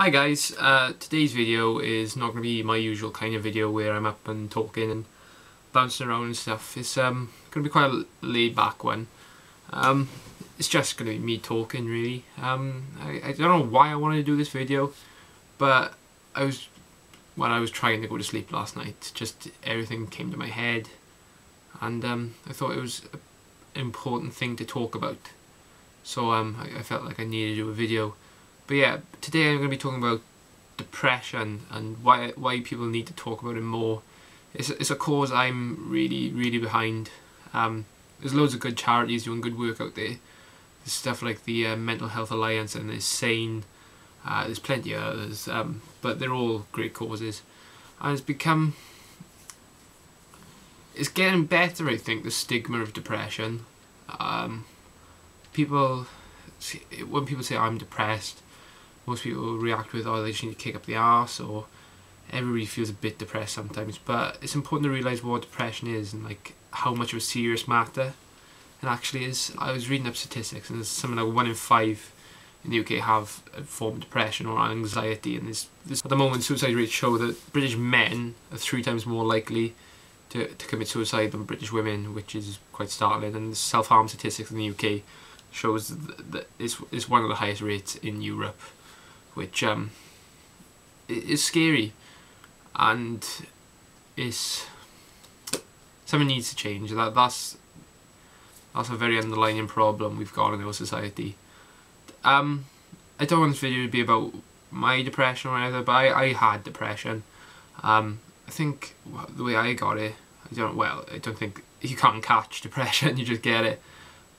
Hi guys, today's video is not going to be my usual kind of video where I'm up and talking and bouncing around and stuff. It's going to be quite a laid back one. It's just going to be me talking really. I don't know why I wanted to do this video, but when I was trying to go to sleep last night, just everything came to my head, and I thought it was an important thing to talk about. So I felt like I needed to do a video. But yeah, today I'm going to be talking about depression and why people need to talk about it more. It's a cause I'm really behind. There's loads of good charities doing good work out there. There's stuff like the Mental Health Alliance, and there's SANE. There's plenty of others, but they're all great causes. And it's getting better, I think, the stigma of depression. When people say I'm depressed, most people react with, oh, they just need to kick up the arse, or everybody feels a bit depressed sometimes. But it's important to realise what depression is and like how much of a serious matter it actually is. I was reading up statistics, and there's something like 1 in 5 in the UK have a form of depression or anxiety, and there's at the moment suicide rates show that British men are 3 times more likely to commit suicide than British women, which is quite startling. And the self-harm statistics in the UK shows that it's one of the highest rates in Europe, which is scary, and it's something needs to change. That's a very underlying problem we've got in our society. I don't want this video to be about my depression or anything, but I had depression. I think the way I got it, I don't think you can't catch depression, you just get it.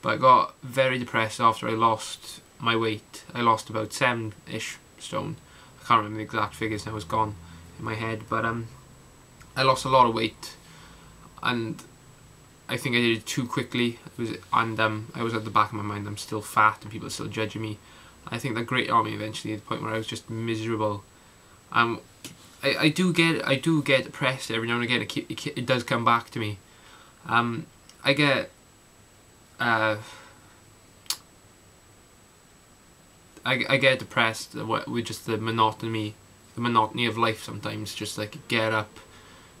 But I got very depressed after I lost my weight. I lost about 7-ish stone. I can't remember the exact figures now, it's gone in my head. But I lost a lot of weight, and I think I did it too quickly. I was at the back of my mind, I'm still fat and people are still judging me. I think that grated on me eventually at the point where I was just miserable. I do get depressed every now and again. It does come back to me. I get I get depressed with just the monotony of life sometimes. Just like, get up,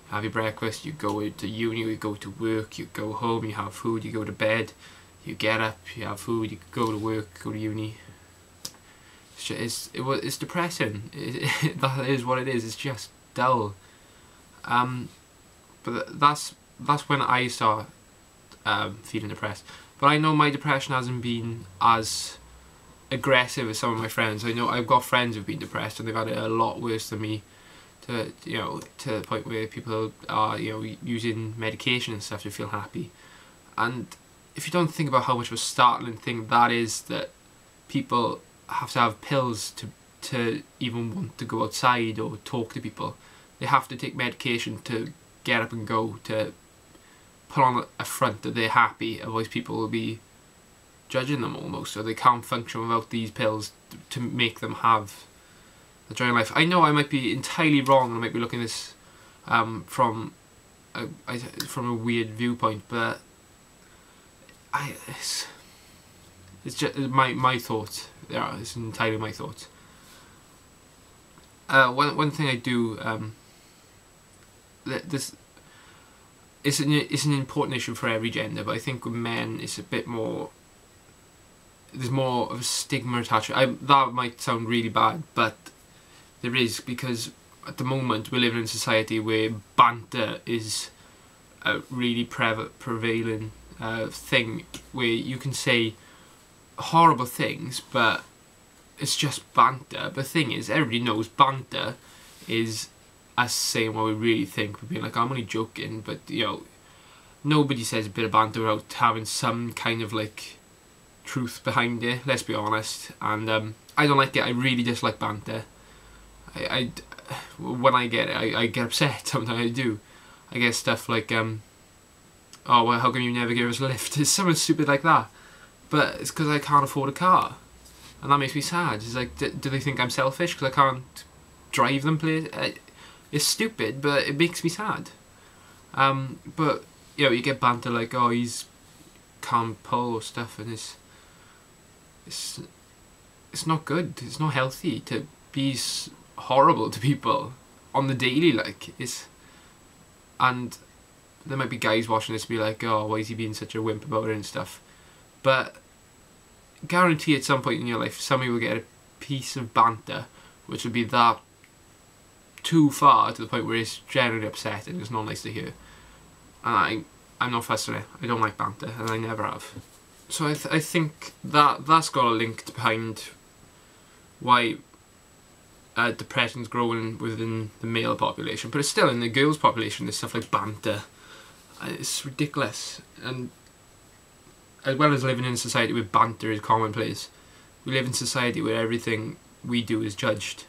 have your breakfast, you go to uni, you go to work, you go home, you have food, you go to bed, you get up, you have food, you go to work, go to uni. It's depressing. That is what it is. It's just dull. But that's when I start feeling depressed. But I know my depression hasn't been as aggressive as some of my friends. I know I've got friends who've been depressed and they've had it a lot worse than me, to the point where people are using medication and stuff to feel happy. And if you don't think about how much of a startling thing that is, that people have to have pills to even want to go outside or talk to people. They have to take medication to get up and go, to put on a front that they're happy, otherwise people will be judging them almost, so they can't function without these pills to make them have a joy in life. I know I might be entirely wrong, and I might be looking at this from a weird viewpoint, but it's just my thoughts. Yeah, it's entirely my thoughts. One thing I do, it's an important issue for every gender, but I think with men it's a bit more. There's more of a stigma attached. That might sound really bad, but there is, because at the moment we're living in a society where banter is a really prevailing thing, where you can say horrible things, but it's just banter. But the thing is, everybody knows banter is us saying what we really think. We're being like, I'm only joking, but nobody says a bit of banter without having some kind of like truth behind it, let's be honest. And I don't like it. I really dislike banter. When I get it, I get upset. Sometimes I do. I get stuff like oh, well, how come you never give us a lift? It's something stupid like that, but it's because I can't afford a car, and that makes me sad. It's like, do they think I'm selfish because I can't drive them places? It's stupid, but it makes me sad. But you get banter like, oh, he's can't pull or stuff, and it's not good. It's not healthy to be horrible to people on the daily, like, and there might be guys watching this be like, oh, why is he being such a wimp about it and stuff, but guarantee at some point in your life somebody will get a piece of banter which will be that too far to the point where it's generally upsetting. It's not nice to hear, and I'm not fussed on it. I don't like banter, and I never have. So I think that's got a link behind why depression's growing within the male population, but it's still in the girls' population. There's stuff like banter. It's ridiculous, and as well as living in a society where banter is commonplace, we live in a society where everything we do is judged.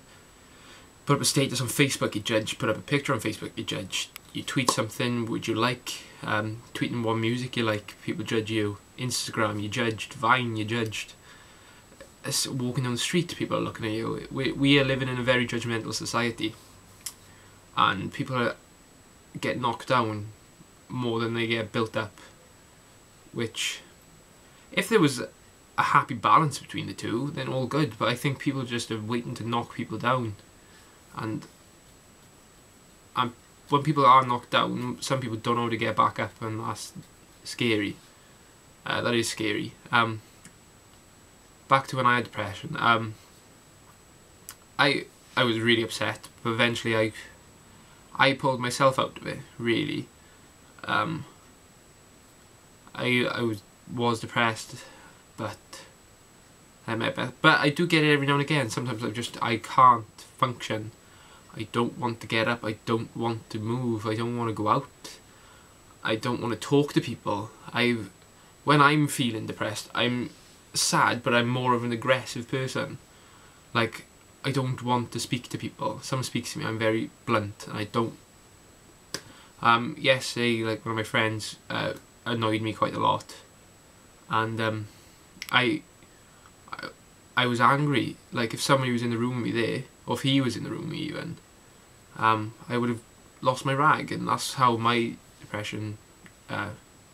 Put up a status on Facebook, you judge. Put up a picture on Facebook, you judge. You tweet something, would you like? Tweeting what music you like, people judge you. Instagram, you judged. Vine, you judged. Walking down the street, people are looking at you. We are living in a very judgmental society, and people get knocked down more than they get built up, which, if there was a happy balance between the two, then all good, but I think people just are waiting to knock people down, and when people are knocked down, some people don't know how to get back up, and that's scary. That is scary. Back to when I had depression. I was really upset, but eventually I pulled myself out of it. Really, I was depressed, but I do get it every now and again. Sometimes I can't function. I don't want to get up. I don't want to move. I don't want to go out. I don't want to talk to people. When I'm feeling depressed, I'm sad, but I'm more of an aggressive person. Like, I don't want to speak to people. Someone speaks to me, I'm very blunt, and I don't. Yesterday, like, one of my friends annoyed me quite a lot, and I was angry. Like, if somebody was in the room with me there, or if he was in the room with me even, I would have lost my rag, and that's how my depression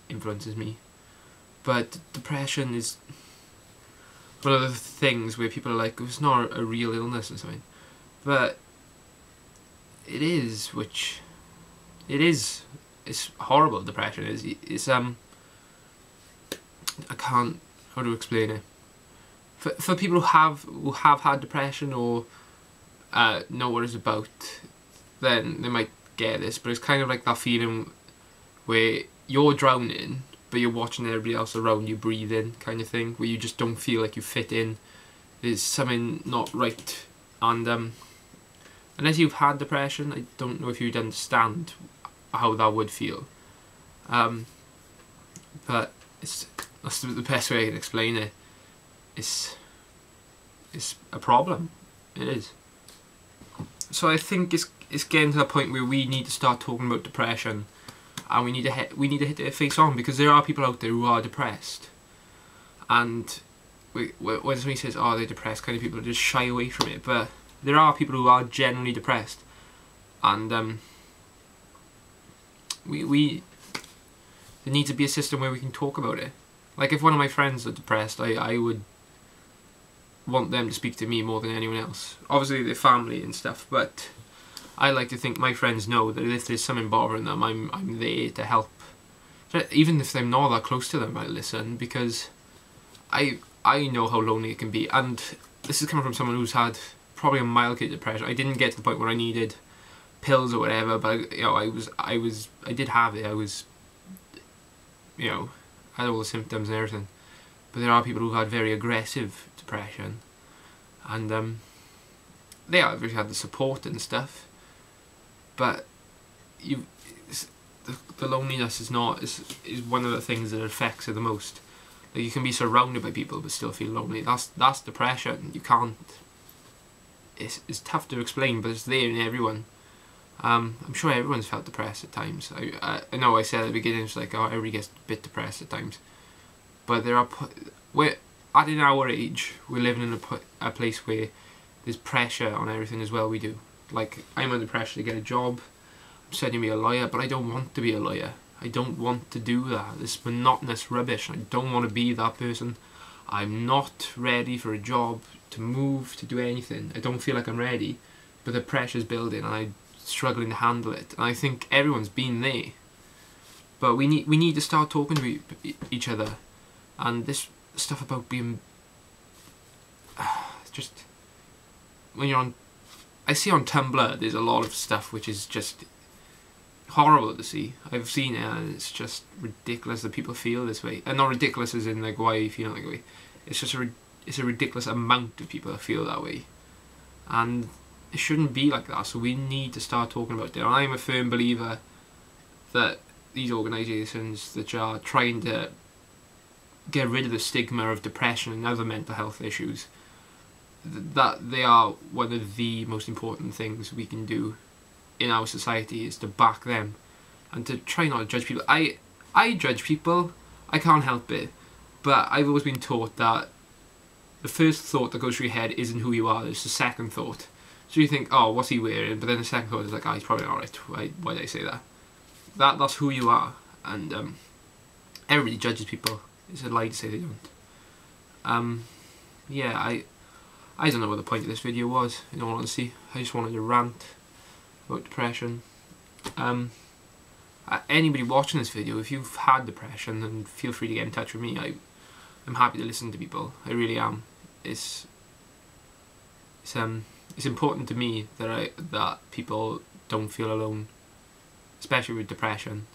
influences me. But depression is one of the things where people are like, it's not a real illness or something, but it is, it's horrible. Depression is I can't, how to explain it, for people who have had depression or know what it's about, then they might get this, but it's kind of like that feeling where you're drowning but you're watching everybody else around you breathing, kind of thing, where you just don't feel like you fit in. There's something not right, and unless you've had depression, I don't know if you'd understand how that would feel. But that's the best way I can explain it. It's a problem. It is. So I think it's getting to the point where we need to start talking about depression, and we need to hit it face on, because there are people out there who are depressed, and when somebody says, oh, they're depressed, kind of people just shy away from it, but there are people who are genuinely depressed, and there needs to be a system where we can talk about it. Like, if one of my friends are depressed, I would want them to speak to me more than anyone else. Obviously their family and stuff, but I like to think my friends know that if there's something bothering them, I'm there to help. Even if I'm not that close to them, I listen, because I know how lonely it can be. And this is coming from someone who's had probably a mild case of depression. I didn't get to the point where I needed pills or whatever, but you know, I did have it. I was, you know, I had all the symptoms and everything. But there are people who had very aggressive depression, and they obviously had the support and stuff, but the loneliness is one of the things that affects it the most. Like, you can be surrounded by people but still feel lonely. That's depression. You can't. It's tough to explain, but it's there in everyone. I'm sure everyone's felt depressed at times. I know I said at the beginning, it's like, oh, everybody gets a bit depressed at times, but at our age, we're living in a place where there's pressure on everything as well. We do. Like, I'm under pressure to get a job. I'm studying to be a lawyer, but I don't want to be a lawyer. I don't want to do that. This monotonous rubbish. I don't want to be that person. I'm not ready for a job to move, to do anything. I don't feel like I'm ready, but the pressure's building and I'm struggling to handle it. And I think everyone's been there. But we need to start talking to each other. And this stuff about being... just... when you're on... I see on Tumblr there's a lot of stuff which is just horrible to see. I've seen it and it's just ridiculous that people feel this way. And not ridiculous as in like why you feel that way. It's just it's a ridiculous amount of people that feel that way. And it shouldn't be like that, so we need to start talking about it. And I'm a firm believer that these organisations that are trying to get rid of the stigma of depression and other mental health issues, that they are one of the most important things we can do in our society, is to back them and to try not to judge people. I judge people, I can't help it, but I've always been taught that the first thought that goes through your head isn't who you are, it's the second thought. So you think, oh, what's he wearing? But then the second thought is like, oh, he's probably alright. Why did I say that? That's who you are, and everybody judges people. It's a lie to say they don't. Yeah, I don't know what the point of this video was, in all honesty. I just wanted to rant about depression. Anybody watching this video, if you've had depression, then feel free to get in touch with me. I'm happy to listen to people. I really am. It's important to me that people don't feel alone, especially with depression.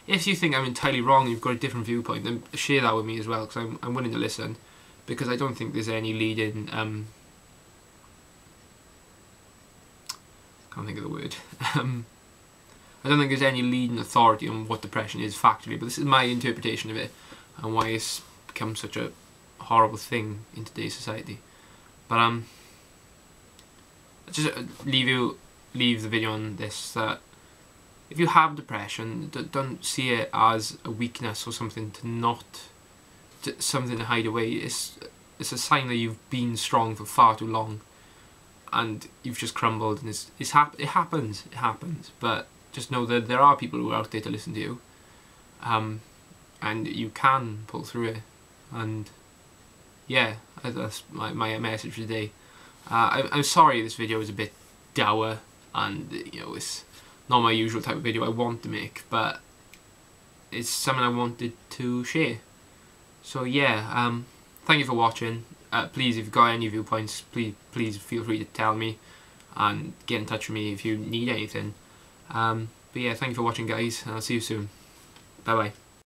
If you think I'm entirely wrong and you've got a different viewpoint, then share that with me as well, because I'm willing to listen, because I don't think there's any leading can't think of the word. I don't think there's any leading authority on what depression is factually, but this is my interpretation of it and why it's become such a horrible thing in today's society. But just leave the video on this, that if you have depression, don't see it as a weakness or something something to hide away. It's a sign that you've been strong for far too long and you've just crumbled, and it happens, but just know that there are people who are out there to listen to you, and you can pull through it. And yeah, that's my message for today. I'm sorry this video is a bit dour, and it's not my usual type of video I want to make, but it's something I wanted to share. So yeah, thank you for watching. Please, if you've got any viewpoints, please feel free to tell me and get in touch with me if you need anything. But yeah, thank you for watching, guys, and I'll see you soon. Bye bye.